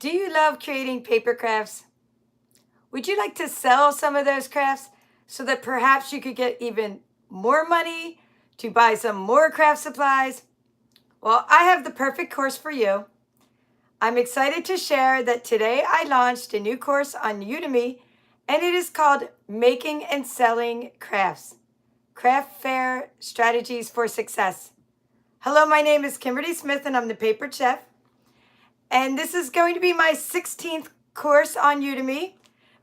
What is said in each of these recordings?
Do you love creating paper crafts? Would you like to sell some of those crafts so that perhaps you could get even more money to buy some more craft supplies? Well, I have the perfect course for you. I'm excited to share that today I launched a new course on Udemy, and it is called Making and Selling Crafts, Craft Fair Strategies for Success. Hello, my name is Kimberly Smith, and I'm the Paper Chef. And this is going to be my 16th course on Udemy.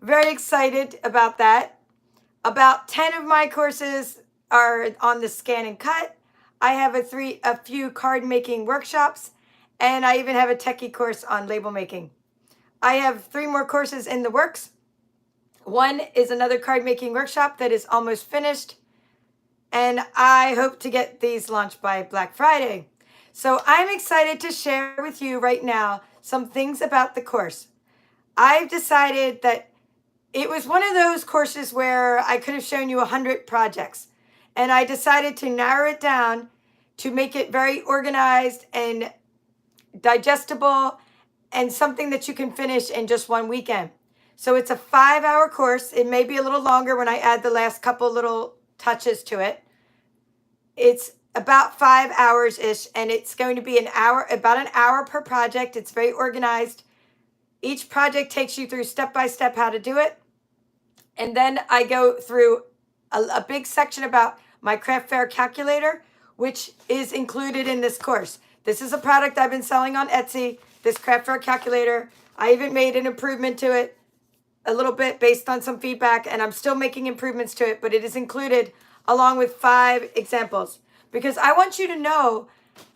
Very excited about that. About 10 of my courses are on the ScanNCut. I have a few card making workshops, and I even have a techie course on label making. I have 3 more courses in the works. One is another card making workshop that is almost finished, and I hope to get these launched by Black Friday. So I'm excited to share with you right now some things about the course. I've decided that it was one of those courses where I could have shown you 100 projects, and I decided to narrow it down to make it very organized and digestible and something that you can finish in just one weekend. So it's a 5-hour course. It may be a little longer when I add the last couple little touches to it. It's about 5 hours-ish, and it's going to be about an hour per project. It's very organized. Each project takes you through step-by-step how to do it. And then I go through a big section about my craft fair calculator, which is included in this course. This is a product I've been selling on Etsy, this craft fair calculator. I even made an improvement to it a little bit based on some feedback, and I'm still making improvements to it, but it is included along with 5 examples. Because I want you to know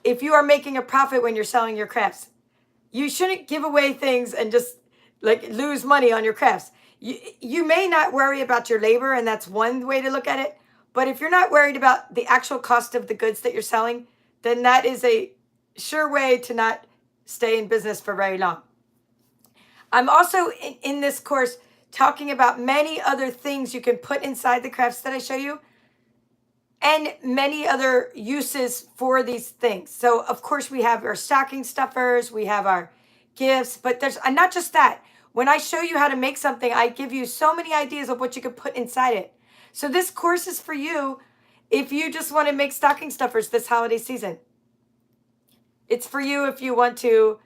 if you are making a profit when you're selling your crafts. You shouldn't give away things and just like lose money on your crafts. You may not worry about your labor, and that's one way to look at it. But if you're not worried about the actual cost of the goods that you're selling, then that is a sure way to not stay in business for very long. I'm also in this course talking about many other things you can put inside the crafts that I show you, and many other uses for these things. So of course we have our stocking stuffers, we have our gifts, but there's not just that. When I show you how to make something, I give you so many ideas of what you could put inside it. So this course is for you if you just want to make stocking stuffers this holiday season. It's for you if you want to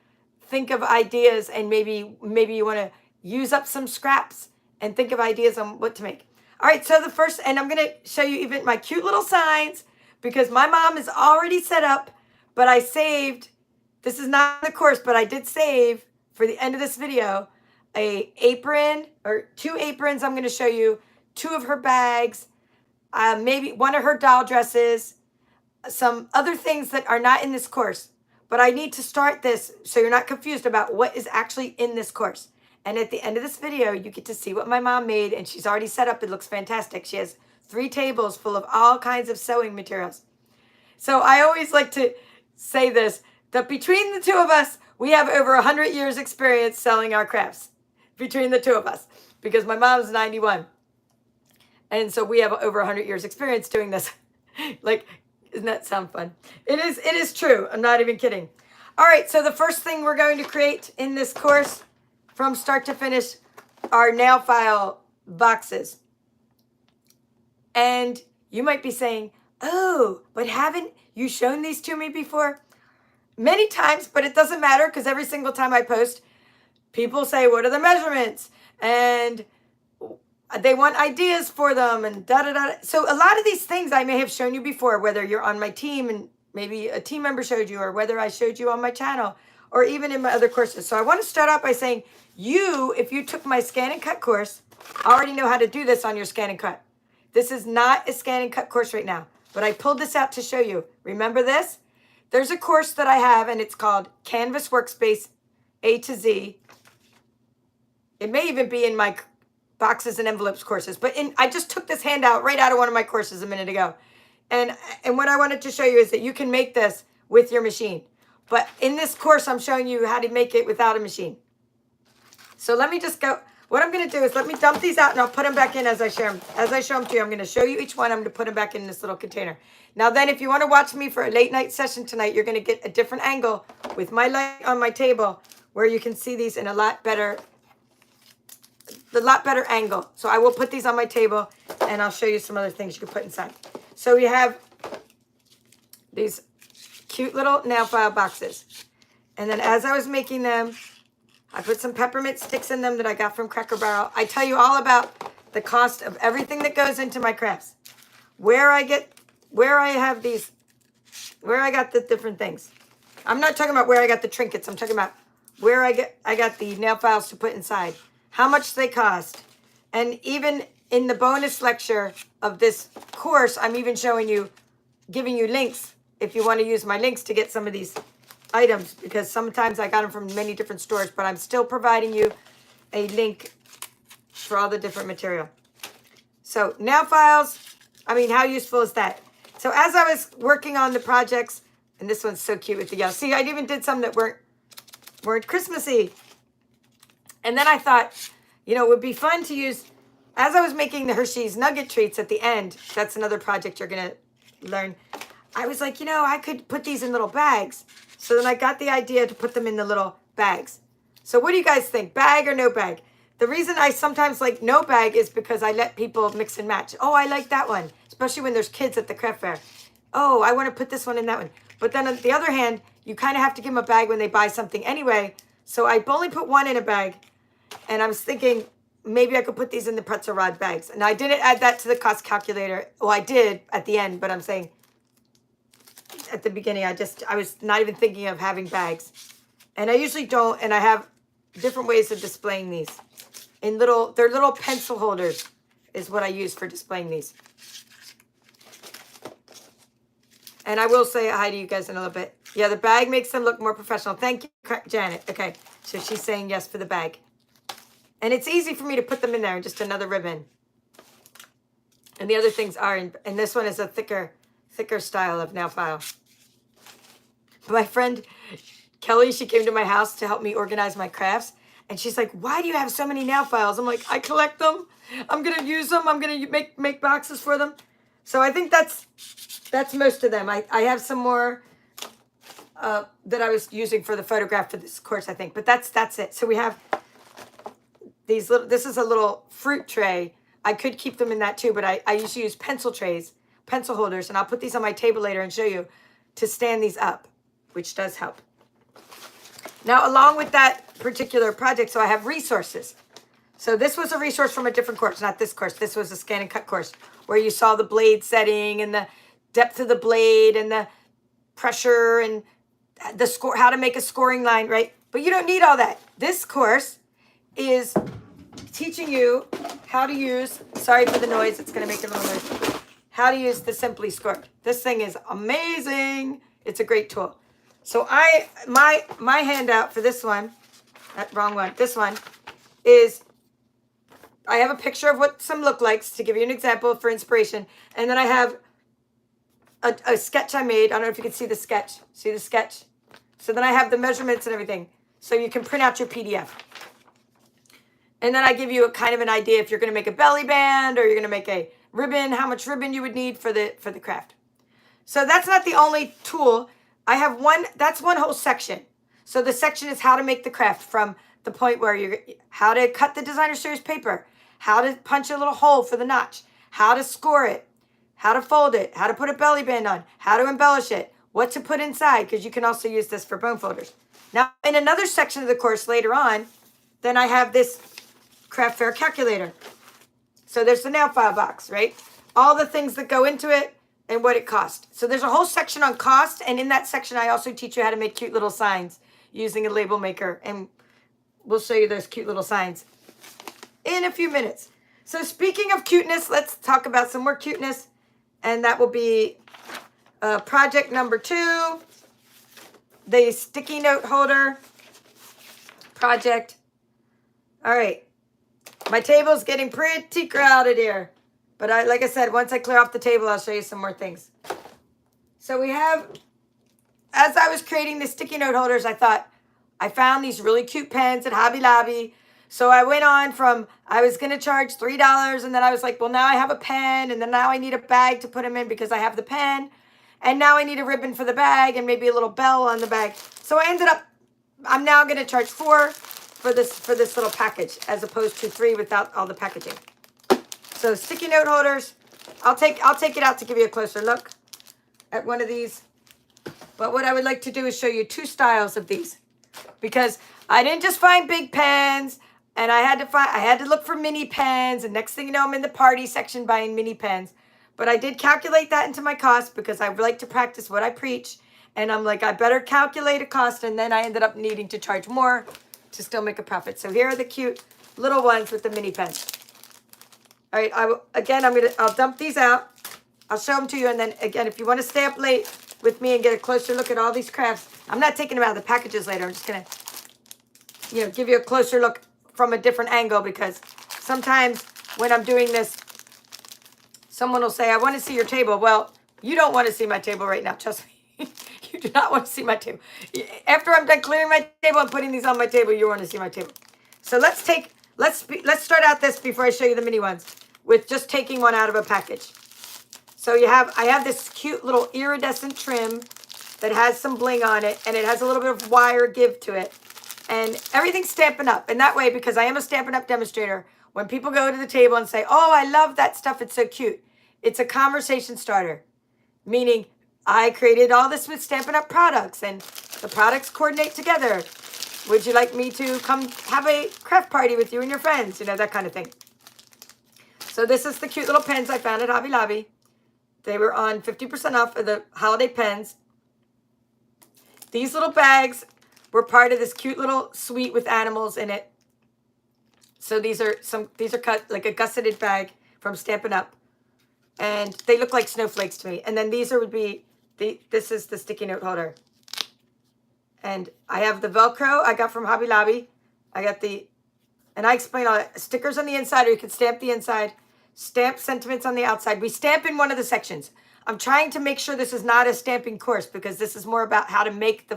think of ideas, and maybe you want to use up some scraps and think of ideas on what to make. All right, so the first, and I'm going to show you even my cute little signs because my mom is already set up, but I saved, this is not the course, but I did save for the end of this video a apron, or 2 aprons. I'm going to show you 2 of her bags, maybe 1 of her doll dresses, some other things that are not in this course. But I need to start this so you're not confused about what is actually in this course. And at the end of this video, you get to see what my mom made, and she's already set up. It looks fantastic. She has 3 tables full of all kinds of sewing materials. So I always like to say this, that between the 2 of us, we have over 100 years experience selling our crafts between the 2 of us, because my mom's 91. And so we have over 100 years experience doing this. Like, doesn't that sound fun? It is true. I'm not even kidding. All right, so the first thing we're going to create in this course from start to finish are nail file boxes. And you might be saying, oh, but haven't you shown these to me before? Many times, but it doesn't matter because every single time I post, people say, what are the measurements? And they want ideas for them and da-da-da. So a lot of these things I may have shown you before, whether you're on my team and maybe a team member showed you, or whether I showed you on my channel, or even in my other courses. So I want to start out by saying, if you took my ScanNCut course, already know how to do this on your ScanNCut. This is not a ScanNCut course right now, but I pulled this out to show you. Remember this? There's a course that I have, and it's called Canvas Workspace A to Z. It may even be in my boxes and envelopes courses, but I just took this handout right out of one of my courses a minute ago. And what I wanted to show you is that you can make this with your machine. But in this course, I'm showing you how to make it without a machine. So let me just go. What I'm going to do is let me dump these out, and I'll put them back in as I share them. As I show them to you, I'm going to show you each one. I'm going to put them back in this little container. Now then, if you want to watch me for a late night session tonight, you're going to get a different angle with my light on my table where you can see these in a lot better angle. So I will put these on my table, and I'll show you some other things you can put inside. So we have these cute little nail file boxes. And then as I was making them, I put some peppermint sticks in them that I got from Cracker Barrel. I tell you all about the cost of everything that goes into my crafts. Where I got the different things. I'm not talking about where I got the trinkets. I'm talking about where I got the nail files to put inside, how much they cost. And even in the bonus lecture of this course, I'm even giving you links if you want to use my links to get some of these items, because sometimes I got them from many different stores, but I'm still providing you a link for all the different material. So nail files, I mean, how useful is that? So as I was working on the projects, and this one's so cute with the yellow. See, I even did some that weren't Christmassy. And then I thought, it would be fun to use, as I was making the Hershey's Nugget treats at the end, that's another project you're going to learn. I was like, I could put these in little bags. So then I got the idea to put them in the little bags. So what do you guys think? Bag or no bag? The reason I sometimes like no bag is because I let people mix and match. Oh, I like that one, especially when there's kids at the craft fair. Oh, I want to put this one in that one. But then on the other hand, you kind of have to give them a bag when they buy something anyway. So I only put one in a bag. And I was thinking maybe I could put these in the pretzel rod bags. And I didn't add that to the cost calculator. Well, I did at the end, but I'm saying at the beginning, I was not even thinking of having bags. And I usually don't. And I have different ways of displaying these. They're little pencil holders is what I use for displaying these. And I will say hi to you guys in a little bit. Yeah, the bag makes them look more professional. Thank you, Janet. Okay, so she's saying yes for the bag. And it's easy for me to put them in there, just another ribbon. And the other things are, and this one is a thicker style of nail file. My friend Kelly, she came to my house to help me organize my crafts. And she's like, why do you have so many nail files? I'm like, I collect them. I'm going to use them. I'm going to make boxes for them. So I think that's most of them. I have some more that I was using for the photograph for this course, I think. But that's it. So we have these little, this is a little fruit tray. I could keep them in that too, but I usually use pencil holders, and I'll put these on my table later and show you to stand these up, which does help. Now, along with that particular project, so I have resources. So this was a resource from a different course, not this course. This was a ScanNCut course where you saw the blade setting and the depth of the blade and the pressure and the score, how to make a scoring line, right? But you don't need all that. This course is teaching you how to use, sorry for the noise, it's going to make a little noise, how to use the Simply Scored. This thing is amazing. It's a great tool. So my handout for this one, wrong one, this one is, I have a picture of what some look like to give you an example for inspiration. And then I have a sketch I made. I don't know if you can see the sketch. See the sketch? So then I have the measurements and everything. So you can print out your PDF. And then I give you a kind of an idea if you're going to make a belly band or you're going to make a ribbon, how much ribbon you would need for the craft. So that's not the only tool. I have that's one whole section. So the section is how to make the craft from the point where how to cut the designer series paper, how to punch a little hole for the notch, how to score it, how to fold it, how to put a belly band on, how to embellish it, what to put inside, because you can also use this for bone folders. Now, in another section of the course later on, then I have this craft fair calculator. So there's the nail file box, right? All the things that go into it and what it costs. So there's a whole section on cost, and in that section, I also teach you how to make cute little signs using a label maker, and we'll show you those cute little signs in a few minutes. So speaking of cuteness, let's talk about some more cuteness, and that will be project number 2, the sticky note holder project. All right, my table's getting pretty crowded here, but like I said, once I clear off the table, I'll show you some more things. So we have, as I was creating the sticky note holders, I thought, I found these really cute pens at Hobby Lobby. So I went on from, I was going to charge $3, and then I was like, well, now I have a pen, and then now I need a bag to put them in because I have the pen, and now I need a ribbon for the bag and maybe a little bell on the bag. So I ended up I'm now going to charge $4 for this little package as opposed to $3 without all the packaging. So sticky note holders, I'll take it out to give you a closer look at one of these. But what I would like to do is show you 2 styles of these, because I didn't just find big pens, and I had to look for mini pens, and next thing you know, I'm in the party section buying mini pens. But I did calculate that into my cost because I like to practice what I preach, and I'm like, I better calculate a cost, and then I ended up needing to charge more to still make a profit. So here are the cute little ones with the mini pens. All right, I'll dump these out. I'll show them to you, and then again, if you want to stay up late with me and get a closer look at all these crafts, I'm not taking them out of the packages later. I'm just gonna, give you a closer look from a different angle, because sometimes when I'm doing this, someone will say, I want to see your table. Well, you don't want to see my table right now, trust me. You do not want to see my table. After I'm done clearing my table and putting these on my table, you want to see my table. So let's start out this before I show you the mini ones with just taking one out of a package. So I have this cute little iridescent trim that has some bling on it, and it has a little bit of wire give to it. And everything's Stampin' Up. And that way, because I am a Stampin' Up demonstrator, when people go to the table and say, oh, I love that stuff, it's so cute, it's a conversation starter. Meaning, I created all this with Stampin' Up products, and the products coordinate together. Would you like me to come have a craft party with you and your friends? That kind of thing. So this is the cute little pens I found at Hobby Lobby. They were on 50% off of the holiday pens. These little bags were part of this cute little suite with animals in it. So these are cut like a gusseted bag from Stampin' Up. And they look like snowflakes to me. And then this is the sticky note holder. And I have the Velcro I got from Hobby Lobby. And I explain all that. Stickers on the inside, or you can stamp the inside. Stamp sentiments on the outside. We stamp in one of the sections. I'm trying to make sure this is not a stamping course, because this is more about how to make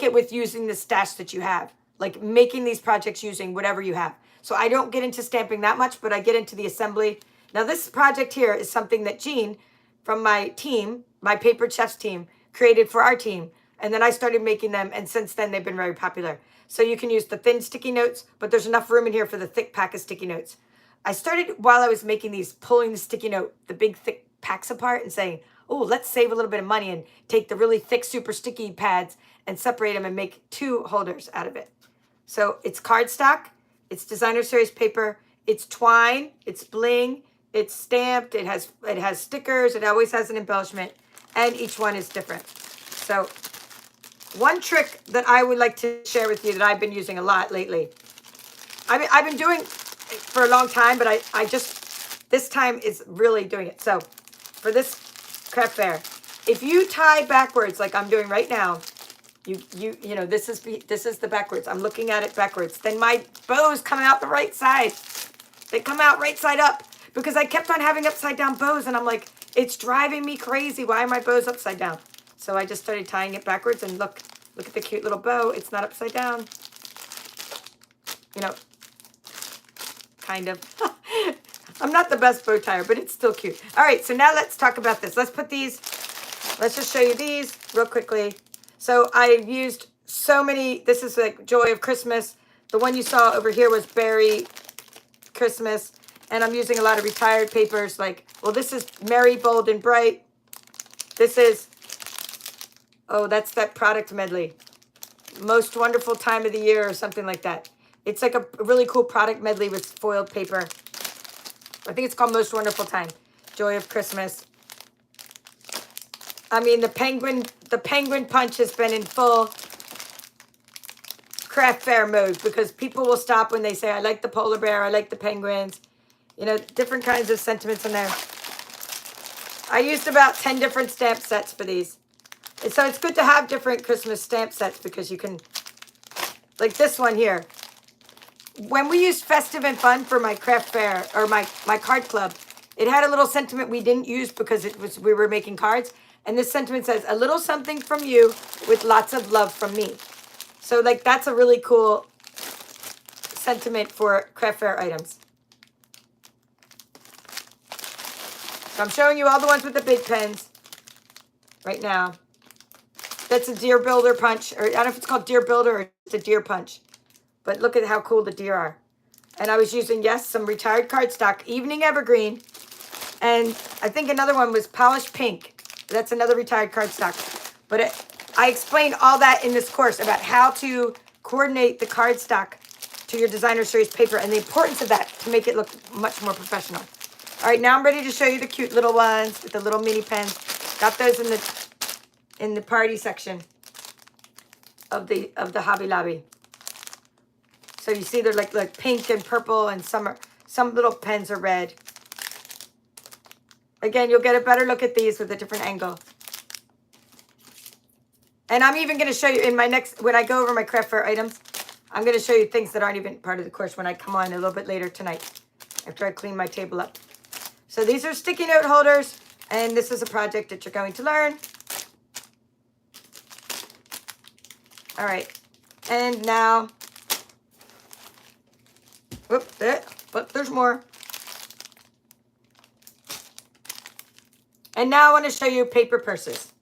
it with using the stash that you have. Like making these projects using whatever you have. So I don't get into stamping that much, but I get into the assembly. Now this project here is something that Jean from my team, my Papered Chefs team, created for our team. And then I started making them, and since then they've been very popular. So you can use the thin sticky notes, but there's enough room in here for the thick pack of sticky notes. I started, while I was making these, pulling the sticky note, the big thick packs apart and saying, oh, let's save a little bit of money and take the really thick, super sticky pads and separate them and make 2 holders out of it. So it's cardstock, it's designer series paper, it's twine, it's bling, it's stamped, it has stickers, it always has an embellishment, and each one is different. So one trick that I would like to share with you that I've been using a lot lately. I've been doing for a long time, but I just, this time is really doing it. So for this craft fair, if you tie backwards like I'm doing right now, this is the backwards. I'm looking at it backwards. Then my bows come out the right side. They come out right side up, because I kept on having upside down bows, and I'm like, it's driving me crazy. Why are my bows upside down? So I just started tying it backwards, and look at the cute little bow. It's not upside down. Kind of. I'm not the best bow tire, but it's still cute. All right, so now let's talk about this. Let's just show you these real quickly. So I used so many. This is like Joy of Christmas. The one you saw over here was Berry Christmas. And I'm using a lot of retired papers like, well, this is Merry, Bold, and Bright. This is, that's that product medley. Most Wonderful Time of the Year or something like that. It's like a really cool product medley with foiled paper. I think it's called Most Wonderful Time. Joy of Christmas. I mean, the penguin punch has been in full craft fair mode, because people will stop when they say, I like the polar bear, I like the penguins. Different kinds of sentiments in there. I used about 10 different stamp sets for these. And so it's good to have different Christmas stamp sets, because you can, like this one here. When we used Festive and Fun for my craft fair, or my card club, it had a little sentiment we didn't use because we were making cards. And this sentiment says, a little something from you with lots of love from me. So like that's a really cool sentiment for craft fair items. So I'm showing you all the ones with the big pens right now. That's a deer builder punch, or I don't know if it's called deer builder or it's a deer punch. But look at how cool the deer are. And I was using, yes, some retired cardstock, evening evergreen. And I think another one was polished pink. That's another retired cardstock. But I explained all that in this course about how to coordinate the cardstock to your designer series paper and the importance of that to make it look much more professional. All right, now I'm ready to show you the cute little ones with the little mini pens. Got those in the party section of the Hobby Lobby. So you see they're like pink and purple, and some little pens are red. Again, you'll get a better look at these with a different angle. And I'm even going to show you in my next, when I go over my craft fair items, I'm going to show you things that aren't even part of the course when I come on a little bit later tonight after I clean my table up. So these are sticky note holders, and this is a project that you're going to learn. All right, and now, whoop, there, but there's more. And now I want to show you paper purses.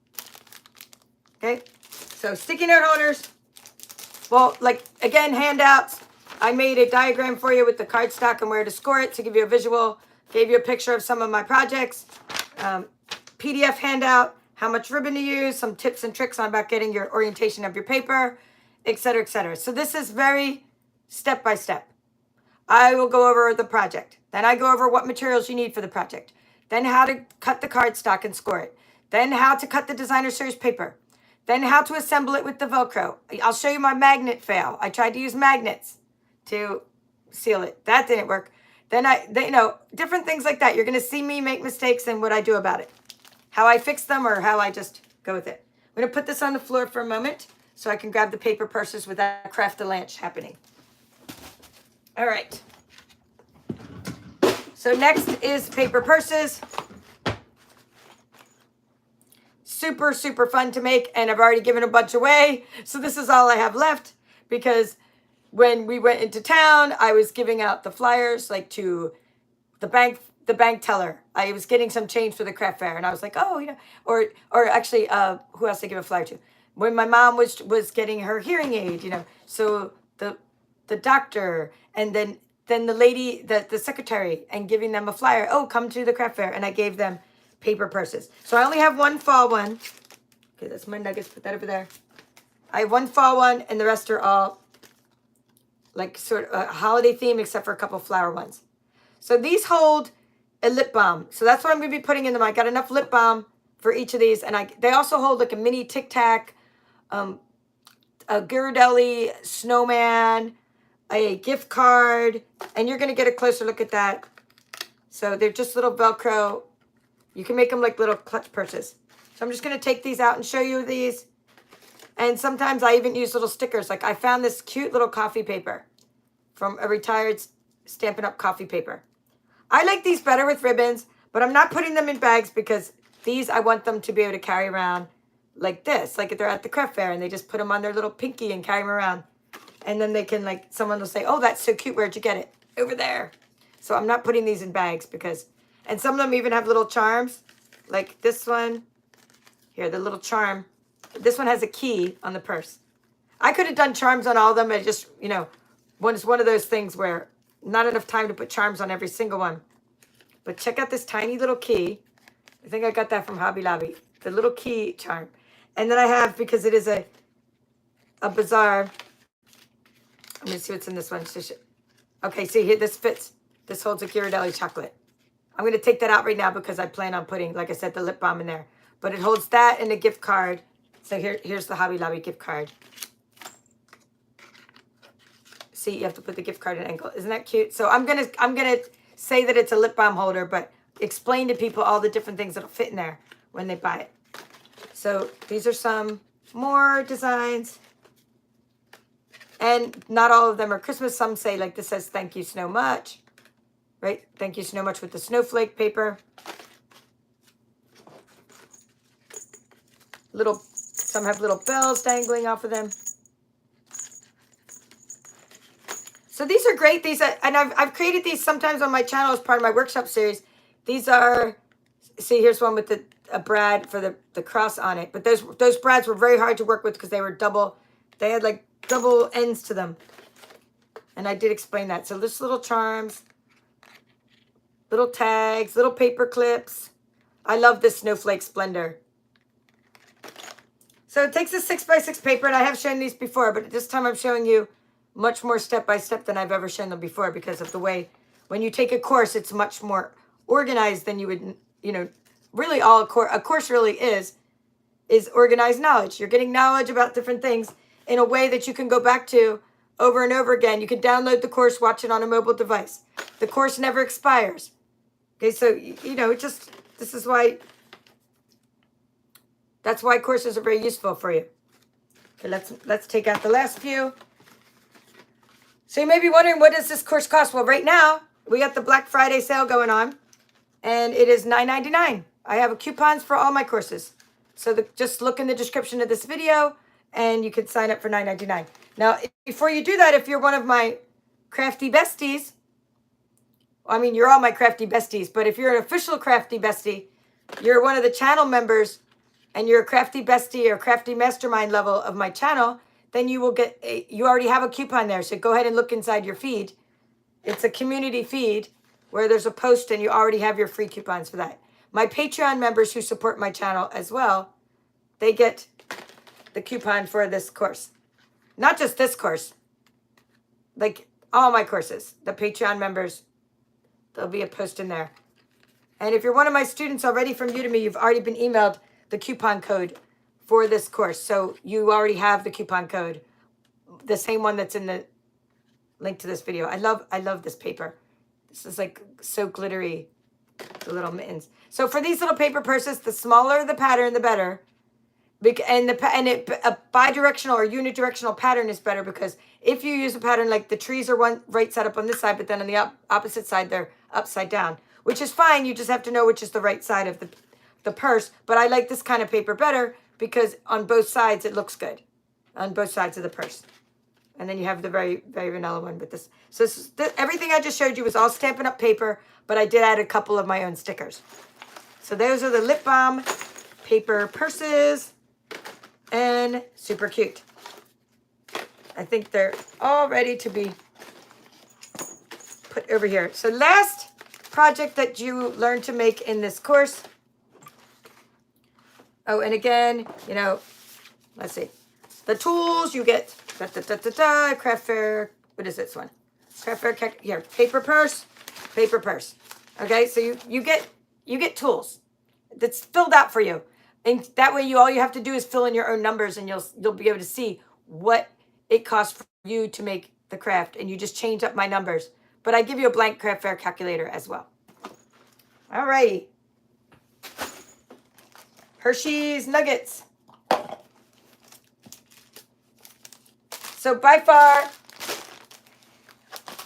Okay, so sticky note holders. Well, like, again, handouts. I made a diagram for you with the cardstock and where to score it to give you a visual. Gave you a picture of some of my projects. PDF handout, how much ribbon to use, some tips and tricks on about getting your orientation of your paper, etc., etc. So this is very step by step. I will go over the project. Then I go over what materials you need for the project. Then how to cut the cardstock and score it. Then how to cut the designer series paper. Then how to assemble it with the Velcro. I'll show you my magnet fail. I tried to use magnets to seal it. That didn't work. Then you know, different things like that. You're going to see me make mistakes and what I do about it. How I fix them or how I just go with it. I'm going to put this on the floor for a moment so I can grab the paper purses without craft the lunch happening. All right. So next is paper purses. Super, super fun to make, and I've already given a bunch away. So this is all I have left because when we went into town, I was giving out the flyers like to the bank teller. I was getting some change for the craft fair, and I was like, oh, you know, or actually, who else to give a flyer to? When my mom was getting her hearing aid, you know, so the doctor, and then the lady, the secretary, and giving them a flyer. Oh, come to the craft fair, and I gave them paper purses. So I only have one fall one. Okay, that's my nuggets. Put that over there. I have one fall one, and the rest are all like sort of a holiday theme, except for a couple flower ones. So these hold a lip balm. So that's what I'm going to be putting in them. I got enough lip balm for each of these, and they also hold like a mini Tic Tac, a Ghirardelli snowman, a gift card, and you're going to get a closer look at that. So they're just little Velcro. You can make them like little clutch purses. So I'm just going to take these out and show you these. And sometimes I even use little stickers. Like I found this cute little coffee paper from a retired Stampin' Up! Coffee paper. I like these better with ribbons, but I'm not putting them in bags because these I want them to be able to carry around like this. Like if they're at the craft fair and they just put them on their little pinky and carry them around. And then they can, like, someone will say, oh, that's so cute. Where'd you get it? Over there. So I'm not putting these in bags because, and some of them even have little charms. Like this one. Here, the little charm. This one has a key on the purse. I could have done charms on all of them. I just, you know, it's one of those things where not enough time to put charms on every single one. But check out this tiny little key. I think I got that from Hobby Lobby. The little key charm. And then I have, because it is a bizarre... Let me see what's in this one. Okay, see here, this fits. This holds a Ghirardelli chocolate. I'm going to take that out right now because I plan on putting, like I said, the lip balm in there. But it holds that and a gift card. So here's the Hobby Lobby gift card. See, you have to put the gift card in an angle. Isn't that cute? So I'm gonna say that it's a lip balm holder, but explain to people all the different things that'll fit in there when they buy it. So these are some more designs. And not all of them are Christmas. Some say, like this says, thank you so much. Right? Thank you so much with the snowflake paper. Some have little bells dangling off of them. So these are great. And I've created these sometimes on my channel as part of my workshop series. These are, see, here's one with a brad for the cross on it. But those brads were very hard to work with because they were they had like double ends to them. And I did explain that. So this little charms, little tags, little paper clips. I love this Snowflake Splendor. So it takes a 6x6 paper, and I have shown these before, but this time I'm showing you much more step-by-step than I've ever shown them before because of the way, when you take a course, it's much more organized than you would, really all a course really is organized knowledge. You're getting knowledge about different things in a way that you can go back to over and over again. You can download the course, watch it on a mobile device. The course never expires. Okay, so, this is why, that's why courses are very useful for you. Okay, let's take out the last few. So you may be wondering, what does this course cost? Well, right now, we got the Black Friday sale going on, and it is $9.99. I have coupons for all my courses. So just look in the description of this video, and you can sign up for $9.99. Now, before you do that, if you're one of my crafty besties, I mean, you're all my crafty besties, but if you're an official crafty bestie, you're one of the channel members, and you're a crafty bestie or crafty mastermind level of my channel, then you will get, you already have a coupon there. So go ahead and look inside your feed. It's a community feed where there's a post and you already have your free coupons for that. My Patreon members who support my channel as well, they get the coupon for this course. Not just this course, like all my courses. The Patreon members, there'll be a post in there. And if you're one of my students already from Udemy, you've already been emailed the coupon code for this course. So you already have the coupon code, the same one that's in the link to this video. I love this paper. This is like so glittery, the little mittens. So for these little paper purses, the smaller the pattern, the better. And a bidirectional or unidirectional pattern is better because if you use a pattern like the trees are one right side up on this side, but then on the opposite side, they're upside down, which is fine. You just have to know which is the right side of the purse. But I like this kind of paper better because on both sides, it looks good on both sides of the purse. And then you have the very, very vanilla one with this. So everything I just showed you was all Stampin' Up! Paper, but I did add a couple of my own stickers. So those are the lip balm paper purses, and super cute. I think they're all ready to be put over here. So last project that you learn to make in this course. Oh, and again, let's see. The tools you get, craft fair, what is this one? Craft fair, here, paper purse. Okay, so you get tools that's filled out for you. And that way all you have to do is fill in your own numbers and you'll be able to see what it costs for you to make the craft. And you just change up my numbers. But I give you a blank craft fair calculator as well. All righty. Hershey's Nuggets. So by far,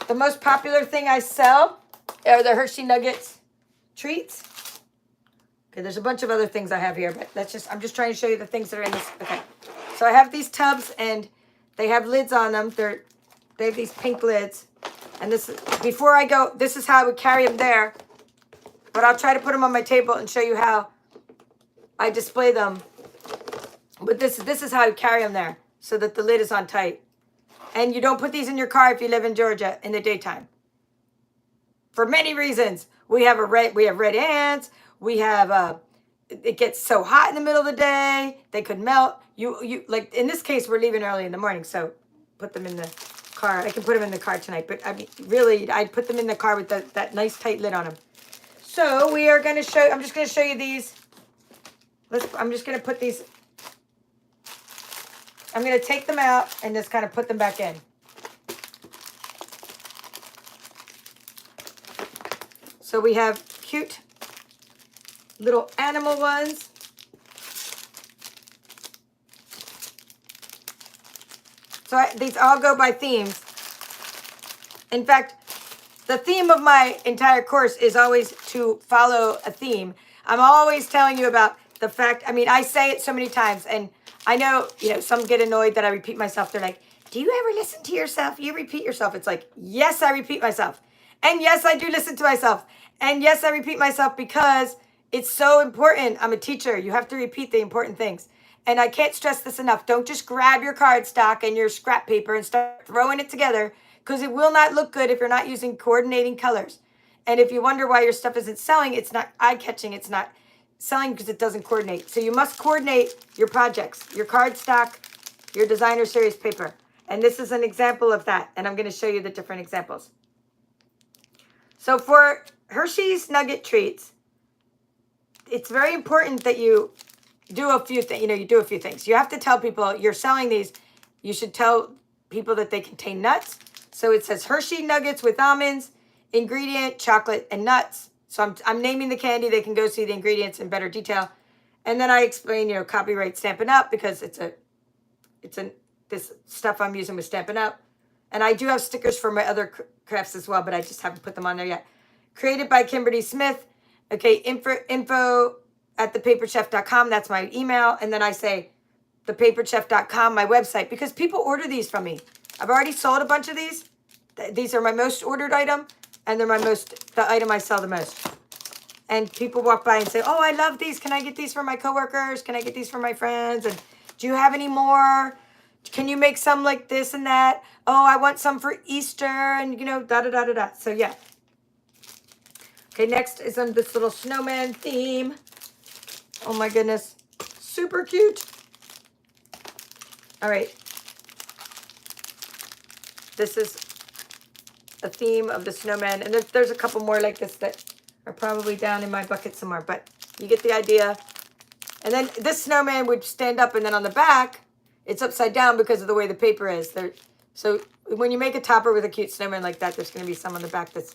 the most popular thing I sell are the Hershey Nuggets treats. Okay, there's a bunch of other things I have here, but I'm just trying to show you the things that are in this. Okay, so I have these tubs, and they have lids on them. They have these pink lids. And before I go, this is how I would carry them there. But I'll try to put them on my table and show you how I display them. But this is how I carry them there, so that the lid is on tight. And you don't put these in your car if you live in Georgia in the daytime. For many reasons. We have red ants. We have it gets so hot in the middle of the day, they could melt. You like in this case, we're leaving early in the morning, so put them in the car. I can put them in the car tonight, but I mean, really, I'd put them in the car with that nice tight lid on them. So we are going to show. I'm just going to show you these. I'm just going to put these. I'm going to take them out and just kind of put them back in. So we have cute little animal ones. So these all go by themes. In fact, the theme of my entire course is always to follow a theme. I'm always telling you about the fact, I mean, I say it so many times, and I know, some get annoyed that I repeat myself. They're like, do you ever listen to yourself? You repeat yourself. It's like, yes, I repeat myself. And yes, I do listen to myself. And yes, I repeat myself because It's so important. I'm a teacher. You have to repeat the important things. And I can't stress this enough. Don't just grab your cardstock and your scrap paper and start throwing it together, because it will not look good if you're not using coordinating colors. And if you wonder why your stuff isn't selling, it's not eye-catching. It's not selling because it doesn't coordinate. So you must coordinate your projects, your cardstock, your designer series paper. And this is an example of that. And I'm going to show you the different examples. So for Hershey's Nugget Treats, it's very important that you do a few things. You do a few things. You have to tell people you're selling these. You should tell people that they contain nuts. So it says Hershey Nuggets with almonds, ingredient, chocolate, and nuts. So I'm naming the candy. They can go see the ingredients in better detail. And then I explain, copyright Stampin' Up! Because this stuff I'm using with Stampin' Up! And I do have stickers for my other crafts as well, but I just haven't put them on there yet. Created by Kimberly Smith. Okay, info at thepaperchef.com. That's my email. And then I say thepaperchef.com, my website, because people order these from me. I've already sold a bunch of these. These are my most ordered item, and they're the item I sell the most. And people walk by and say, oh, I love these. Can I get these for my coworkers? Can I get these for my friends? And do you have any more? Can you make some like this and that? Oh, I want some for Easter, and da-da-da-da-da. So yeah. Okay, next is on this little snowman theme. Oh my goodness. Super cute. All right. This is a theme of the snowman. And there's a couple more like this that are probably down in my bucket somewhere. But you get the idea. And then this snowman would stand up, and then on the back, it's upside down because of the way the paper is. So when you make a topper with a cute snowman like that, there's going to be some on the back that's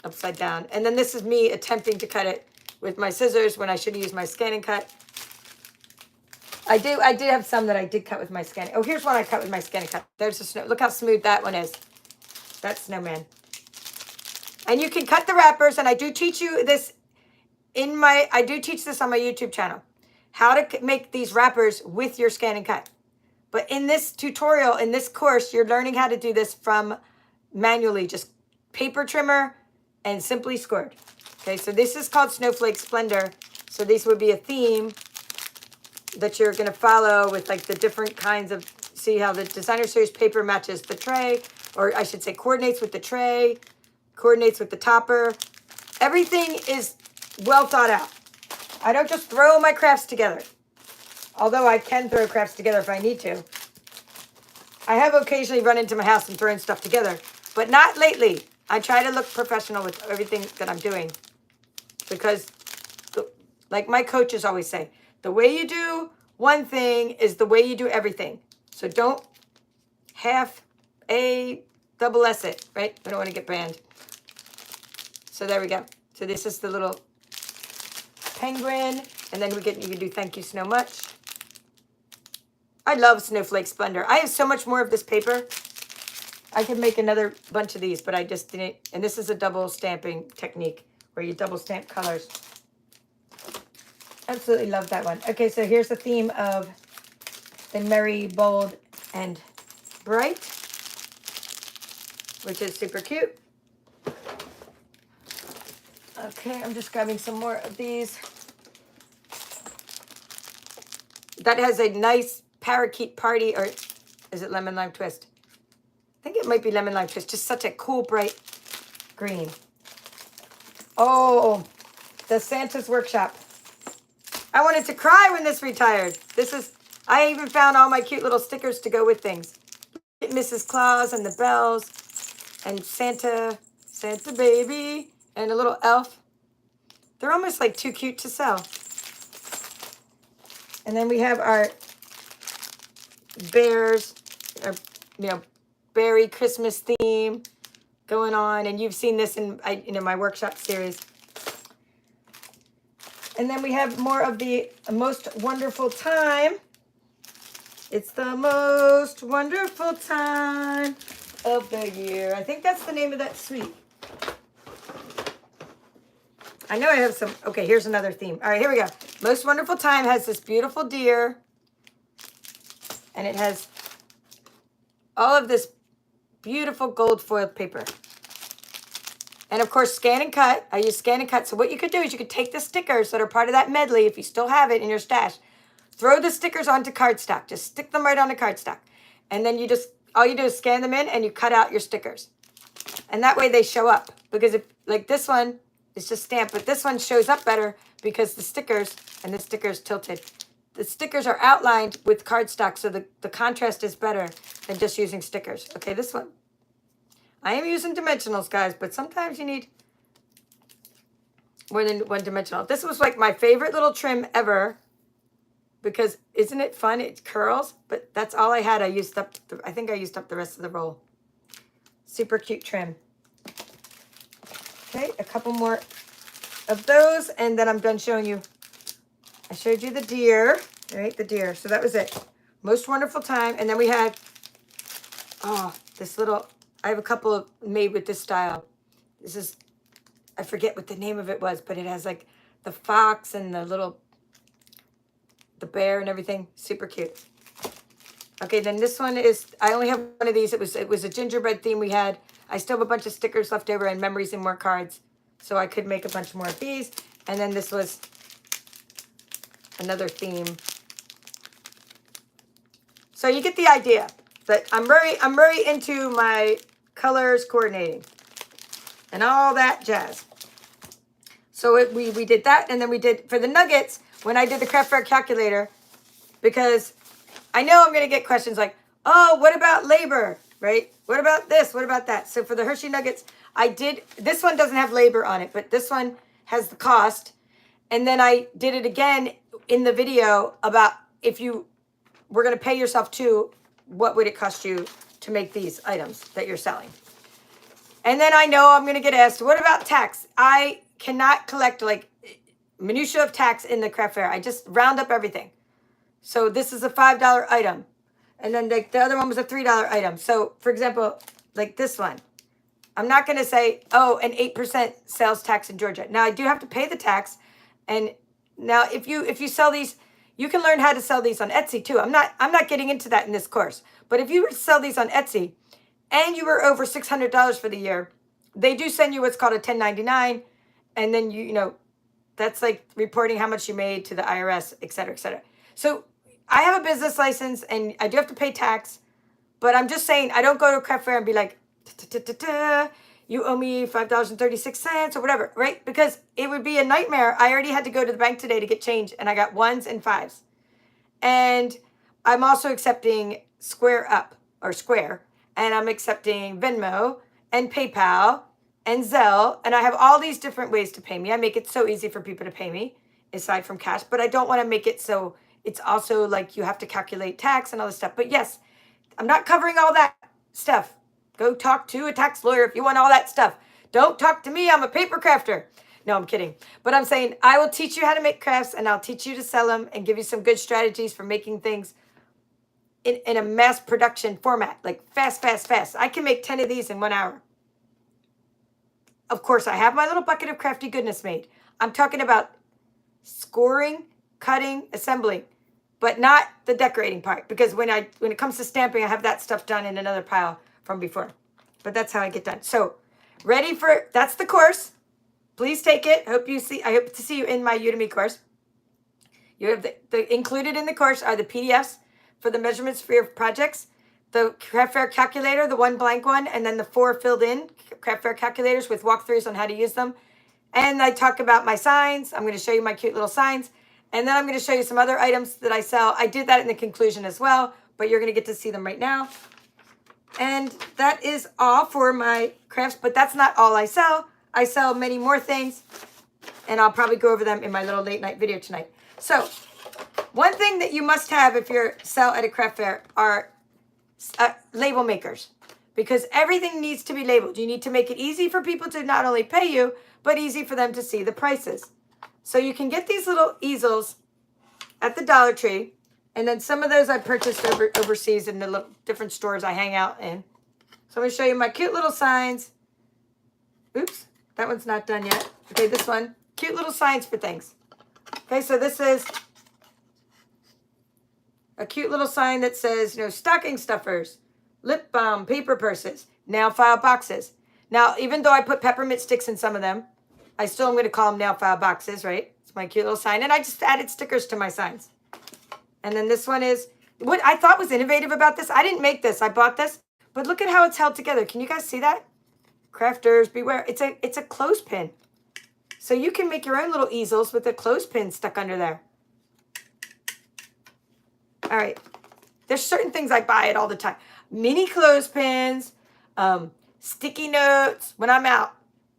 upside down. And then this is me attempting to cut it with my scissors when I should use my ScanNCut. I did have some that I did cut with my ScanNCut. Oh, here's one I cut with my ScanNCut. There's the snow. Look how smooth that one is. That snowman. And you can cut the wrappers, and I do teach you this I do teach this on my YouTube channel, how to make these wrappers with your ScanNCut. But in this tutorial, in this course, you're learning how to do this from manually, just paper trimmer and simply scored. Okay, so this is called Snowflake Splendor. So these would be a theme that you're going to follow with like the different kinds of, see how the designer series paper matches the tray, or I should say coordinates with the tray, coordinates with the topper. Everything is well thought out. I don't just throw my crafts together. Although I can throw crafts together if I need to. I have occasionally run into my house and thrown stuff together, but not lately. I try to look professional with everything that I'm doing, because like my coaches always say, the way you do one thing is the way you do everything. So don't double S it, right? I don't want to get banned. So there we go. So this is the little penguin, and then you can do thank you so much. I love Snowflake Splendor. I have so much more of this paper. I could make another bunch of these, but I just didn't. And this is a double stamping technique where you double stamp colors. Absolutely love that one. Okay, so here's the theme of the Merry, Bold, and Bright, which is super cute. Okay, I'm just grabbing some more of these. That has a nice parakeet party, or is it lemon lime twist? I think it might be lemon lime twist. Just such a cool, bright green. Oh, the Santa's Workshop. I wanted to cry when this retired. I even found all my cute little stickers to go with things. Mrs. Claus and the bells and Santa baby and a little elf. They're almost like too cute to sell. And then we have our bears, our, berry Christmas theme going on. And you've seen this in my workshop series. And then we have more of the most wonderful time. It's the most wonderful time of the year. I think that's the name of that sweet. I know I have some. Okay, here's another theme. All right, here we go. Most Wonderful Time has this beautiful deer. And it has all of this beautiful gold foil paper. And of course, Scan and Cut. I use Scan and Cut. So what you could do is you could take the stickers that are part of that medley, if you still have it in your stash, throw the stickers onto cardstock. Just stick them right onto cardstock. And then all you do is scan them in and you cut out your stickers. And that way they show up. Because if, like this one, it's just stamped, but this one shows up better because the stickers, and the sticker is tilted, the stickers are outlined with cardstock, so the contrast is better than just using stickers. Okay, this one. I am using dimensionals, guys, but sometimes you need more than one dimensional. This was like my favorite little trim ever because isn't it fun? It curls, but that's all I had. I think I used up the rest of the roll. Super cute trim. Okay, a couple more of those, and then I'm done showing you. I showed you the deer, right? The deer. So that was it. Most wonderful time. And then we had, this little, I have a couple of made with this style. This is, I forget what the name of it was, but it has like the fox and the bear and everything. Super cute. Okay, then this one is, I only have one of these. It was a gingerbread theme we had. I still have a bunch of stickers left over and memories and more cards. So I could make a bunch more of these. And then this was another theme. So you get the idea. But I'm very into my colors coordinating and all that jazz. So we did that, and then we did for the nuggets when I did the craft fair calculator, because I know I'm gonna get questions like, oh, what about labor, right? What about this? What about that? So for the Hershey nuggets, this one doesn't have labor on it, but this one has the cost. And then I did it again in the video about if you were gonna pay yourself too, what would it cost you to make these items that you're selling? And then I know I'm going to get asked, what about tax? I cannot collect like minutia of tax in the craft fair. I just round up everything. So this is a $5 item. And then the other one was a $3 item. So for example, like this one, I'm not going to say, oh, an 8% sales tax in Georgia. Now I do have to pay the tax. And now if you sell these, you can learn how to sell these on Etsy too. I'm not getting into that in this course. But if you were to sell these on Etsy and you were over $600 for the year, they do send you what's called a 1099. And then you know, that's like reporting how much you made to the IRS, et cetera, et cetera. So I have a business license and I do have to pay tax, but I'm just saying I don't go to a craft fair and be like, you owe me $5.36 or whatever, right? Because it would be a nightmare. I already had to go to the bank today to get change, and I got ones and fives. And I'm also accepting Square, and I'm accepting Venmo and PayPal and Zelle, and I have all these different ways to pay me. I make it so easy for people to pay me, aside from cash, but I don't want to make it so it's also like you have to calculate tax and all this stuff. But yes, I'm not covering all that stuff. Go talk to a tax lawyer if you want all that stuff. Don't talk to me. I'm a paper crafter. No, I'm kidding. But I'm saying I will teach you how to make crafts, and I'll teach you to sell them and give you some good strategies for making things in a mass production format, like fast, fast, fast. I can make 10 of these in 1 hour. Of course, I have my little bucket of crafty goodness made. I'm talking about scoring, cutting, assembling, but not the decorating part, because when it comes to stamping, I have that stuff done in another pile from before. But that's how I get done. So that's the course. Please take it. I hope to see you in my Udemy course. You have the included in the course are the PDFs for the measurements for your projects, the craft fair calculator, the one blank one, and then the 4 filled in craft fair calculators with walkthroughs on how to use them. And I talk about my signs. I'm going to show you my cute little signs. And then I'm going to show you some other items that I sell. I did that in the conclusion as well, but you're going to get to see them right now. And that is all for my crafts, but that's not all I sell. I sell many more things, and I'll probably go over them in my little late night video tonight. So one thing that you must have if you're sell at a craft fair are label makers, because everything needs to be labeled. You need to make it easy for people to not only pay you, but easy for them to see the prices. So you can get these little easels at the Dollar Tree. And then some of those I purchased overseas in the little different stores I hang out in. So I'm going to show you my cute little signs. Oops, that one's not done yet. Okay, this one. Cute little signs for things. Okay, so this is a cute little sign that says, stocking stuffers, lip balm, paper purses, nail file boxes. Now, even though I put peppermint sticks in some of them, I still am going to call them nail file boxes, right? It's my cute little sign. And I just added stickers to my signs. And then this one is, what I thought was innovative about this, I didn't make this, I bought this, but look at how it's held together. Can you guys see that? Crafters, beware. It's a clothespin. So you can make your own little easels with a clothespin stuck under there. All right. There's certain things I buy it all the time. Mini clothespins, sticky notes when I'm out.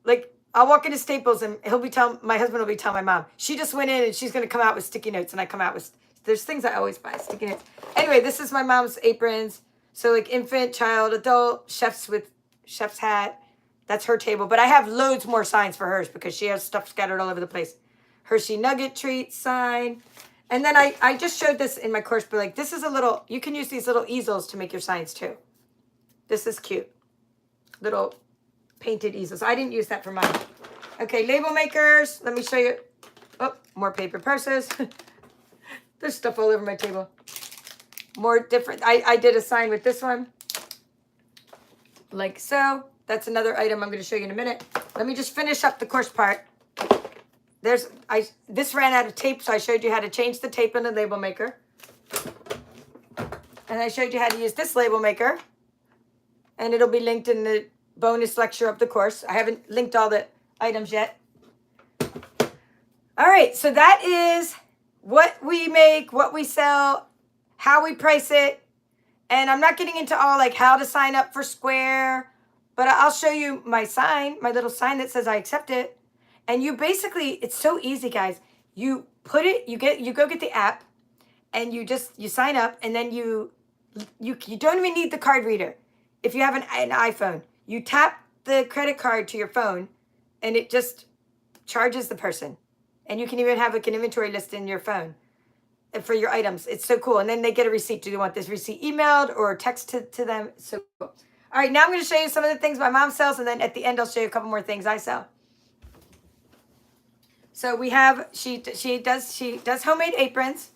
Like, I'll walk into Staples and my husband will be telling my mom, she just went in and she's going to come out with sticky notes. And I come out with, there's things I always buy, sticky notes. Anyway, this is my mom's aprons. So like infant, child, adult, chef's hat. That's her table. But I have loads more signs for hers because she has stuff scattered all over the place. Hershey Nugget treat sign. And then I just showed this in my course, but like this is a little, you can use these little easels to make your signs too. This is cute. Little painted easels. I didn't use that for mine. Okay, label makers. Let me show you. Oh, more paper purses. There's stuff all over my table. More different. I did a sign with this one. Like so. That's another item I'm going to show you in a minute. Let me just finish up the course part. This ran out of tape, so I showed you how to change the tape in the label maker. And I showed you how to use this label maker. And it'll be linked in the bonus lecture of the course. I haven't linked all the items yet. All right, so that is what we make, what we sell, how we price it. And I'm not getting into all like how to sign up for Square, but I'll show you my sign, my little sign that says I accept it. And you basically, it's so easy, guys. You put it, you go get the app, and you sign up, and then you don't even need the card reader. If you have an iPhone, you tap the credit card to your phone, and it just charges the person. And you can even have like an inventory list in your phone for your items. It's so cool. And then they get a receipt. Do you want this receipt emailed or text to them? It's so cool. All right, now I'm going to show you some of the things my mom sells, and then at the end I'll show you a couple more things I sell. So we have, she does homemade aprons.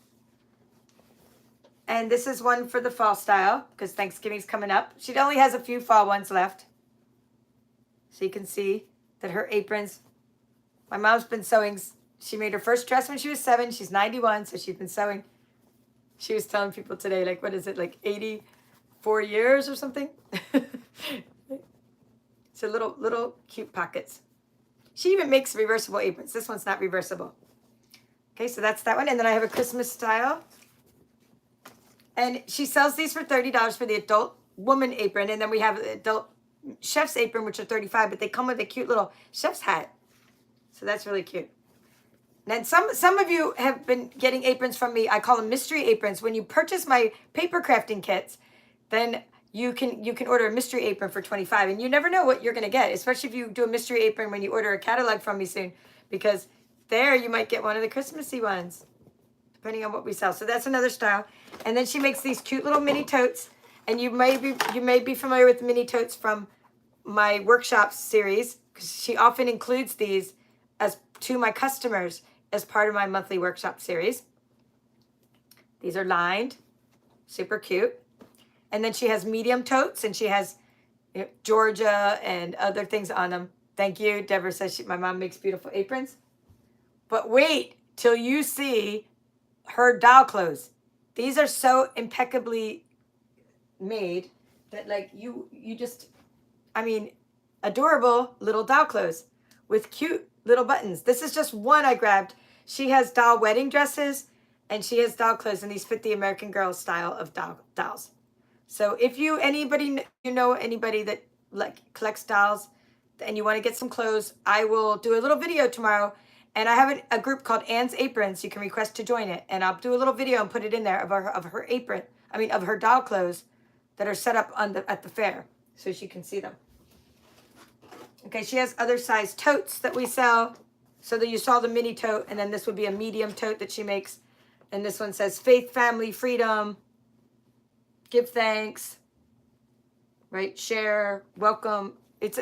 And this is one for the fall style because Thanksgiving's coming up. She only has a few fall ones left. So you can see that her aprons, my mom's been sewing. She made her first dress when she was 7. She's 91, so she's been sewing. She was telling people today, like, what is it, like 84 years or something? So little cute pockets. She even makes reversible aprons. This one's not reversible. Okay, so that's that one. And then I have a Christmas style. And she sells these for $30 for the adult woman apron. And then we have the adult chef's apron, which are $35, but they come with a cute little chef's hat. So that's really cute. And some of you have been getting aprons from me. I call them mystery aprons. When you purchase my paper crafting kits, then you can order a mystery apron for $25, and you never know what you're going to get, especially if you do a mystery apron when you order a catalog from me soon, because there you might get one of the Christmassy ones, depending on what we sell. So that's another style. And then she makes these cute little mini totes, and you may be familiar with mini totes from my workshops series, because she often includes these as to my customers as part of my monthly workshop series. These are lined, super cute. And then she has medium totes, and she has Georgia and other things on them. Thank you. Deborah says my mom makes beautiful aprons. But wait till you see her doll clothes. These are so impeccably made that like you just, I mean, adorable little doll clothes with cute little buttons. This is just one I grabbed. She has doll wedding dresses, and she has doll clothes, and these fit the American Girl style of dolls. So if anybody that like collects dolls and you want to get some clothes, I will do a little video tomorrow. And I have a group called Anne's Aprons. You can request to join it. And I'll do a little video and put it in there of her apron. I mean, of her doll clothes that are set up at the fair so she can see them. Okay, she has other size totes that we sell. So that you saw the mini tote, and then this would be a medium tote that she makes. And this one says faith, family, freedom. Give thanks, right? Share, welcome. It's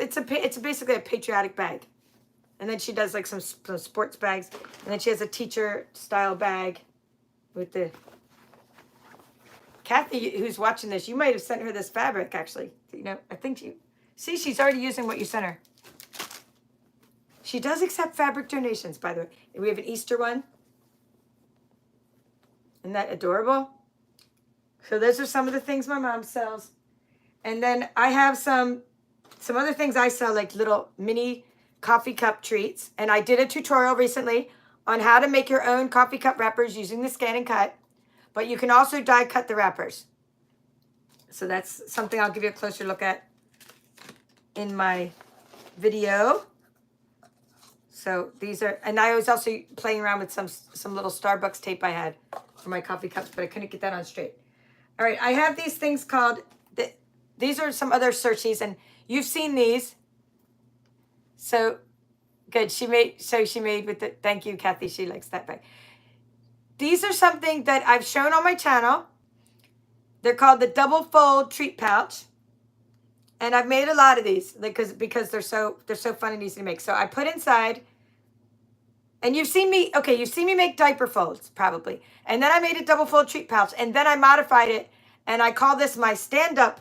basically a patriotic bag. And then she does like some sports bags. And then she has a teacher style bag with the Kathy, who's watching this. You might have sent her this fabric actually. I think See, she's already using what you sent her. She does accept fabric donations, by the way. We have an Easter one. Isn't that adorable? So those are some of the things my mom sells. And then I have some other things I sell, like little mini coffee cup treats. And I did a tutorial recently on how to make your own coffee cup wrappers using the ScanNCut. But you can also die cut the wrappers. So that's something I'll give you a closer look at in my video. So these are, and I was also playing around with some little Starbucks tape I had for my coffee cups, but I couldn't get that on straight. All right, I have these things called, these are some other searchies, and you've seen these. So good, she made with the, thank you, Kathy, she likes that bag. These are something that I've shown on my channel. They're called the double fold treat pouch. And I've made a lot of these because they're so fun and easy to make. So I put inside, and you've seen me make diaper folds probably. And then I made a double fold treat pouch, and then I modified it, and I call this my stand-up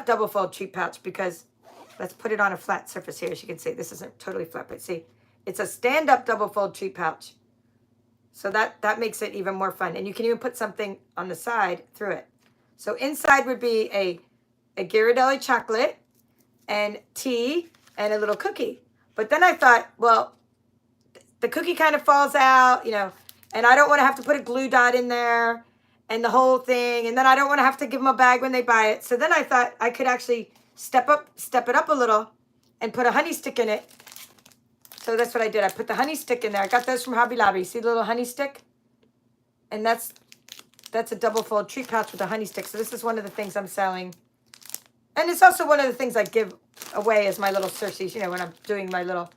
double fold treat pouch, because let's put it on a flat surface here. As you can see, this isn't totally flat, but see, it's a stand-up double fold treat pouch. So that makes it even more fun. And you can even put something on the side through it. So inside would be a Ghirardelli chocolate and tea and a little cookie. But then I thought, well, the cookie kind of falls out, you know, and I don't want to have to put a glue dot in there and the whole thing. And then I don't want to have to give them a bag when they buy it. So then I thought I could actually step it up a little and put a honey stick in it. So that's what I did. I put the honey stick in there. I got those from Hobby Lobby. See the little honey stick? And that's a double fold treat pouch with a honey stick. So this is one of the things I'm selling. And it's also one of the things I give away as my little Circes, you know, when I'm doing my little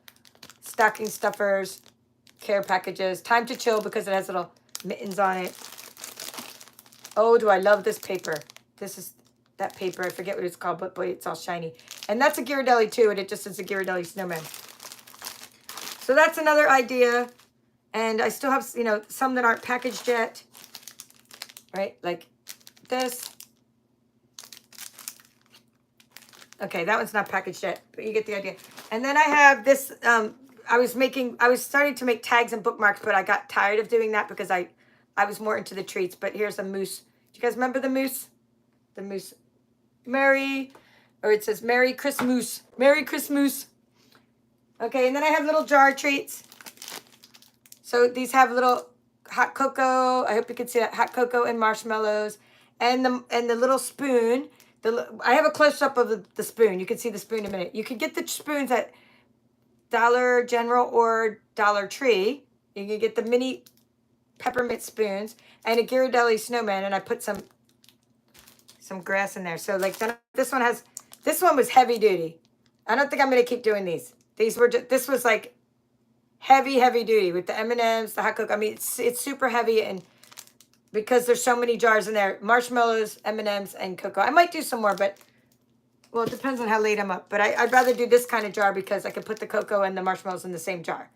stocking stuffers, care packages. Time to chill, because it has little mittens on it. Oh, do I love this paper. This is that paper. I forget what it's called, but boy, it's all shiny. And that's a Ghirardelli too, and it just is a Ghirardelli snowman. So that's another idea. And I still have, you know, some that aren't packaged yet. Right, like this. Okay, that one's not packaged yet, but you get the idea. And then I have this, I was starting to make tags and bookmarks, but I got tired of doing that because I was more into the treats. But here's a moose. Do you guys remember the moose? The moose. It says Merry Christmas. Merry Christmas. Okay, and then I have little jar treats. So these have little hot cocoa. I hope you can see that, hot cocoa and marshmallows. And the little spoon. I have a close-up of the spoon. You can see the spoon in a minute. You can get the spoons at Dollar General or Dollar Tree. You can get the mini peppermint spoons and a Ghirardelli snowman, and I put some grass in there. So like this one was heavy duty. I don't think I'm gonna keep doing these. This was like heavy duty with the M&Ms, the hot cocoa. I mean, it's super heavy, and because there's so many jars in there, marshmallows, M&Ms, and cocoa. I might do some more, but, well, it depends on how late I'm up. But I'd rather do this kind of jar because I can put the cocoa and the marshmallows in the same jar.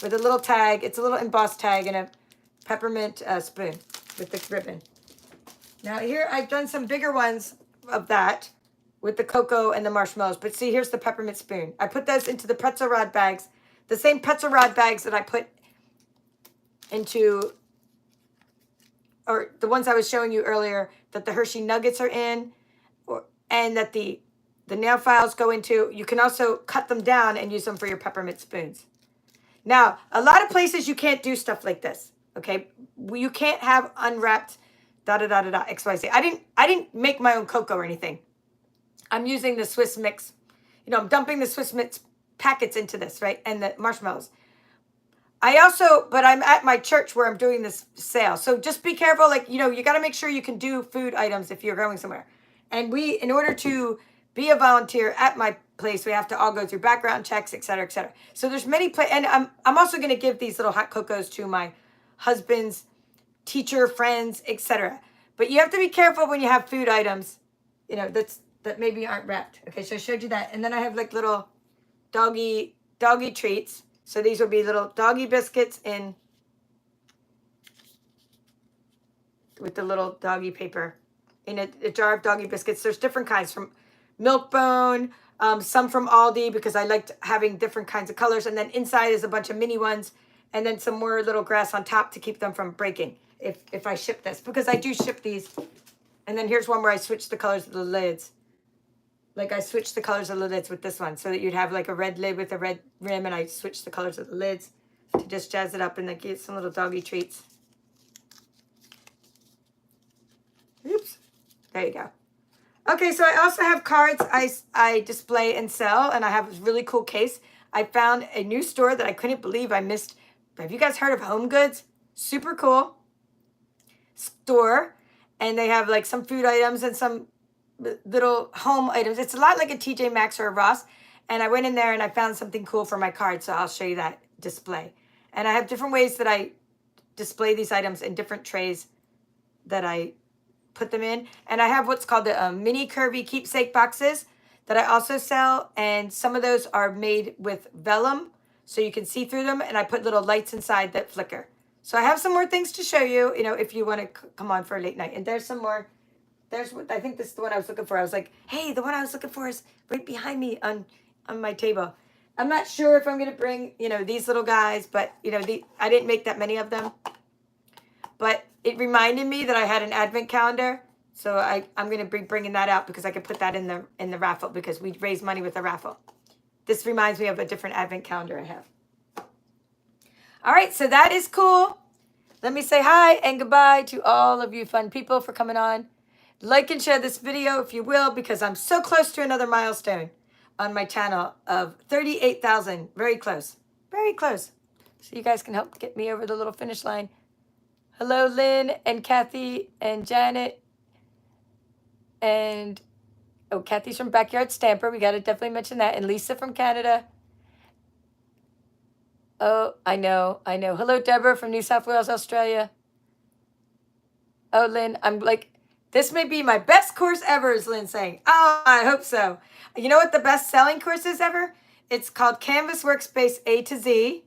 With a little tag. It's a little embossed tag and a peppermint spoon with the ribbon. Now here, I've done some bigger ones of that with the cocoa and the marshmallows. But see, here's the peppermint spoon. I put those into the pretzel rod bags. The same pretzel rod bags that I put into, or the ones I was showing you earlier, that the Hershey Nuggets are in, and that the nail files go into. You can also cut them down and use them for your peppermint spoons. Now, a lot of places you can't do stuff like this, okay? You can't have unwrapped XYZ. I didn't make my own cocoa or anything. I'm using the Swiss mix. You know, I'm dumping the Swiss mix packets into this, right? And the marshmallows. But I'm at my church where I'm doing this sale. So just be careful. Like, you know, you got to make sure you can do food items if you're going somewhere. And in order to be a volunteer at my place, we have to all go through background checks, et cetera, et cetera. So there's many and I'm also going to give these little hot cocos to my husband's teacher, friends, et cetera. But you have to be careful when you have food items, you know, that maybe aren't wrapped. Okay, so I showed you that. And then I have like little doggy treats. So these will be little doggy biscuits with the little doggy paper in a jar of doggy biscuits. There's different kinds from Milkbone, some from Aldi because I liked having different kinds of colors. And then inside is a bunch of mini ones and then some more little grass on top to keep them from breaking if I ship this, because I do ship these. And then here's one where I switched the colors of the lids. Like I switched the colors of the lids with this one so that you'd have like a red lid with a red rim, and I switched the colors of the lids to just jazz it up and then get some little doggy treats. Oops. There you go. Okay, so I also have cards I display and sell, and I have a really cool case. I found a new store that I couldn't believe I missed. Have you guys heard of Home Goods? Super cool store, and they have like some food items and some little home items. It's a lot like a TJ Maxx or a Ross, and I went in there and I found something cool for my card, so I'll show you that display. And I have different ways that I display these items in different trays that I put them in. And I have what's called the mini curvy keepsake boxes that I also sell, and some of those are made with vellum so you can see through them, and I put little lights inside that flicker. So I have some more things to show you, if you want to come on for a late night. And there's some more. There's what I think this is the one I was looking for. I was like, hey, the one I was looking for is right behind me on my table. I'm not sure if I'm going to bring, these little guys, but, I didn't make that many of them. But it reminded me that I had an advent calendar. So I'm going to be bringing that out because I could put that in the raffle, because we raise money with the raffle. This reminds me of a different advent calendar I have. All right, so that is cool. Let me say hi and goodbye to all of you fun people for coming on. Like and share this video if you will, because I'm so close to another milestone on my channel of 38,000. Very close. Very close. So you guys can help get me over the little finish line. Hello, Lynn and Kathy and Janet. And, Kathy's from Backyard Stamper. We got to definitely mention that. And Lisa from Canada. Oh, I know. Hello, Deborah from New South Wales, Australia. Oh, Lynn, I'm like, this may be my best course ever, is Lynn saying. Oh, I hope so. You know what the best selling course is ever? It's called Canvas Workspace A to Z.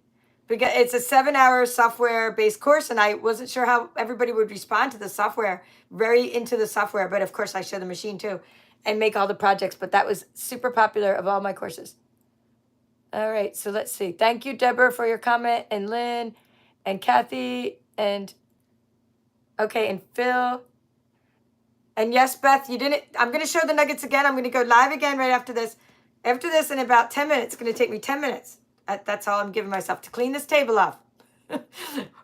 It's a 7-hour software-based course, and I wasn't sure how everybody would respond to the software. Very into the software, but of course I show the machine too and make all the projects. But that was super popular of all my courses. All right, so let's see. Thank you, Deborah, for your comment, and Lynn, and Kathy, and and Phil. And yes, Beth, you didn't. I'm going to show the nuggets again. I'm going to go live again right after this. After this, in about 10 minutes, it's going to take me 10 minutes. That's all I'm giving myself to clean this table off.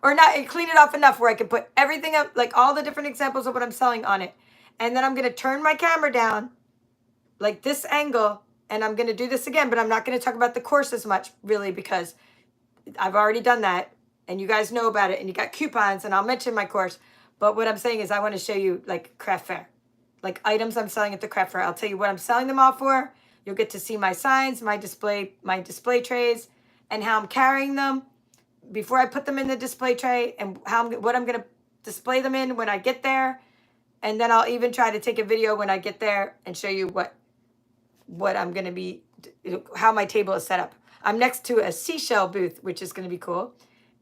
Or not, clean it off enough where I can put everything up, like all the different examples of what I'm selling on it. And then I'm going to turn my camera down, like this angle, and I'm going to do this again, but I'm not going to talk about the course as much, really, because I've already done that, and you guys know about it, and you got coupons, and I'll mention my course. But what I'm saying is I want to show you, like, craft fair, like items I'm selling at the craft fair. I'll tell you what I'm selling them all for. You'll get to see my signs, my display trays, and how I'm carrying them before I put them in the display tray, and what I'm going to display them in when I get there. And then I'll even try to take a video when I get there and show you what I'm going to be, how my table is set up. I'm next to a seashell booth, which is going to be cool.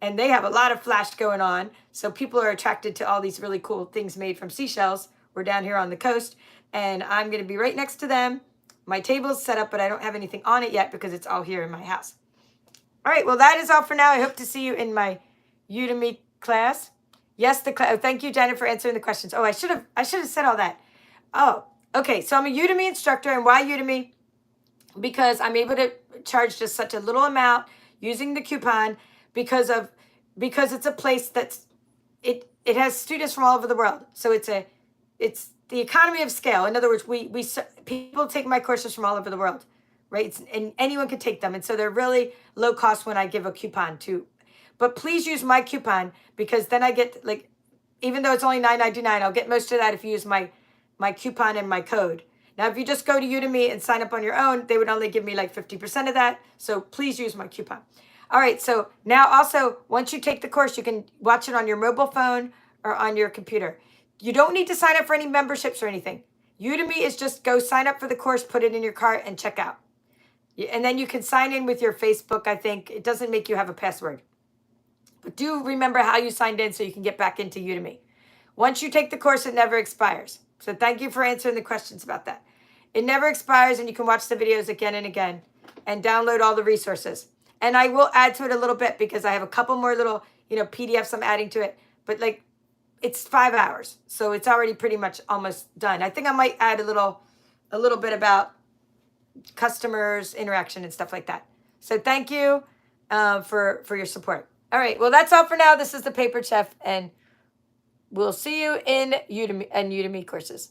And they have a lot of flash going on. So people are attracted to all these really cool things made from seashells. We're down here on the coast, and I'm going to be right next to them. My table's set up, but I don't have anything on it yet because it's all here in my house. All right, well, that is all for now. I hope to see you in my Udemy class. Yes, thank you, Janet, for answering the questions. Oh, I should have said all that. Oh, okay. So I'm a Udemy instructor, and why Udemy? Because I'm able to charge just such a little amount using the coupon because it's a place that's it has students from all over the world. So it's the economy of scale. In other words, people take my courses from all over the world, right? And anyone can take them, and so they're really low cost when I give a coupon too. But please use my coupon, because then I get, like, even though it's only $9.99, I'll get most of that if you use my coupon and my code. Now, if you just go to Udemy and sign up on your own, they would only give me like 50% of that. So please use my coupon. All right, so now also, once you take the course, you can watch it on your mobile phone or on your computer. You don't need to sign up for any memberships or anything. Udemy is just go sign up for the course, put it in your cart, and check out. And then you can sign in with your Facebook, I think. It doesn't make you have a password. But do remember how you signed in so you can get back into Udemy. Once you take the course, it never expires. So thank you for answering the questions about that. It never expires, and you can watch the videos again and again and download all the resources. And I will add to it a little bit because I have a couple more little, PDFs I'm adding to it. But like, it's 5 hours, so it's already pretty much almost done. I think I might add a little bit about customers, interaction, and stuff like that. So thank you for your support. All right, well, that's all for now. This is the Paper Chef, and we'll see you in Udemy courses.